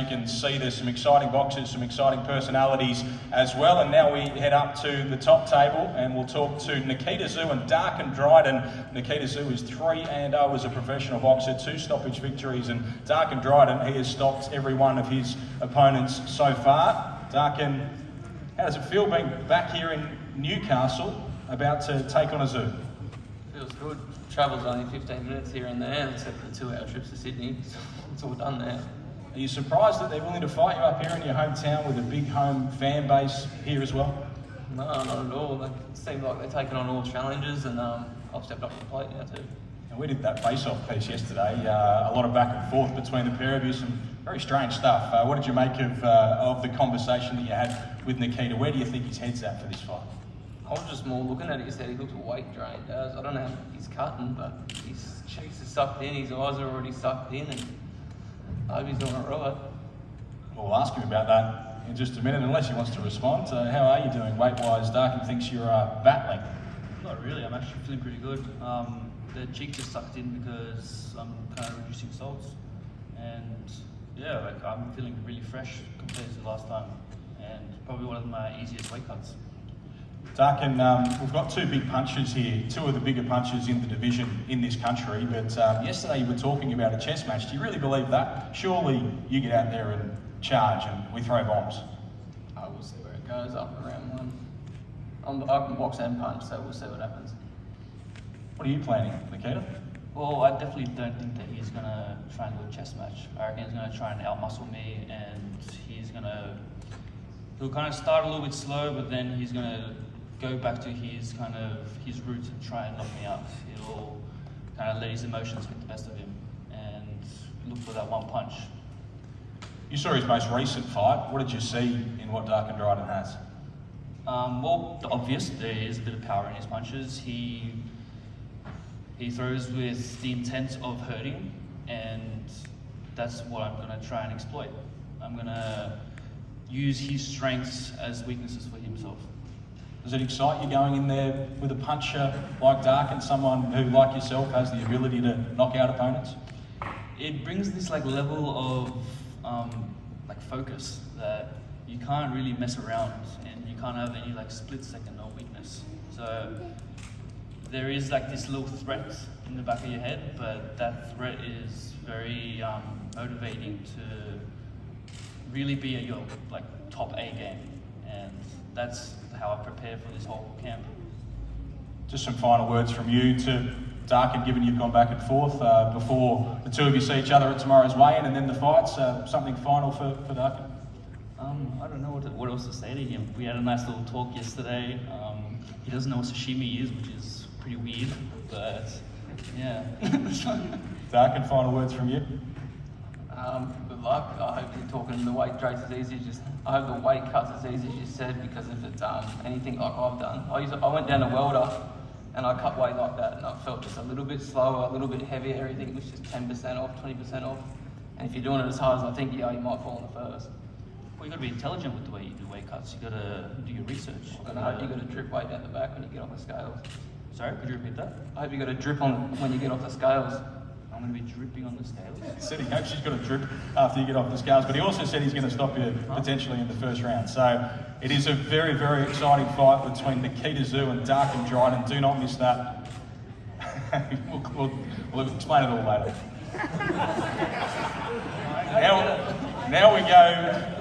You can see there's some exciting boxers, some exciting personalities as well. And now we head up to the top table and we'll talk to Nikita Tszyu and Darkon Dryden. Nikita Tszyu is 3-0 as a professional boxer, 2 stoppage victories, and Darkon Dryden, he has stopped every one of his opponents so far. Darkon, how does it feel being back here in Newcastle, about to take on a Tszyu? Feels good. Travel's only 15 minutes here and there, except for the 2-hour trips to Sydney. It's all done now. Are you surprised that they're willing to fight you up here in your hometown with a big home fan base here as well? No, not at all. It seems like they're taking on all challenges, and I've stepped up to the plate now too. And we did that face-off piece yesterday. A lot of back and forth between the pair of you, some very strange stuff. What did you make of the conversation that you had with Nikita? Where do you think his head's at for this fight? I was just more looking at it. He said he looked weight drained. I don't know how he's cutting, but his cheeks are sucked in, his eyes are already sucked in, and I hope he's doing it right. We'll ask him about that in just a minute, unless he wants to respond. How are you doing weight-wise? Darkon thinks you're battling. Not really, I'm actually feeling pretty good. The cheeks are sucked in because I'm kind of reducing salts. And yeah, I'm feeling really fresh compared to last time. And probably one of my easiest weight cuts. Darkon, we've got 2 big punchers here, 2 of the bigger punchers in the division in this country, but yesterday you were talking about a chess match. Do you really believe that? Surely you get out there and charge and we throw bombs. I will see where it goes after round 1. I can box and punch, so we'll see what happens. What are you planning, Nikita? Well, I definitely don't think that he's going to try and do a chess match. I reckon he's going to try and outmuscle me, and he'll kind of start a little bit slow, but then he's going to go back to his roots and try and knock me out. He'll kind of let his emotions get the best of him and look for that one punch. You saw his most recent fight. What did you see in what Darkon Dryden has? Well, the obvious, there is a bit of power in his punches. He throws with the intent of hurting, and that's what I'm going to try and exploit. I'm going to use his strengths as weaknesses for himself. Does it excite you going in there with a puncher like Darkon, someone who, like yourself, has the ability to knock out opponents? It brings this level of focus that you can't really mess around, and you can't have any split second of weakness. So there is this little threat in the back of your head, but that threat is very motivating to really be at your top A game, and that's how I prepare for this whole camp. Just some final words from you to Darkon, given you've gone back and forth before the 2 of you see each other at tomorrow's weigh-in and then the fights. Something final for Darkon? I don't know what else to say to him. We had a nice little talk yesterday. He doesn't know what sashimi is, which is pretty weird, but yeah. Darkon, final words from you? Good luck. I hope you're talking the weight trades as easy as I hope the weight cuts as easy as you said, because if it's anything like I've done, I went down to welter and I cut weight like that, and I felt just a little bit slower, a little bit heavier. Everything was just 10% off, 20% off. And if you're doing it as hard as I think you are, you might fall in the first. Well, you got to be intelligent with the way you do weight cuts. You got to do your research. I hope you got a drip weight down the back when you get off the scales. Sorry, could you repeat that? I hope you got a drip on when you get off the scales. I'm going to be dripping on the scales. He said he hopes she's got a drip after you get off the scales, but he also said he's going to stop you potentially in the first round. So it is a very, very exciting fight between Nikita Tszyu and Darkon Dryden. Do not miss that. we'll explain it all later. Now we go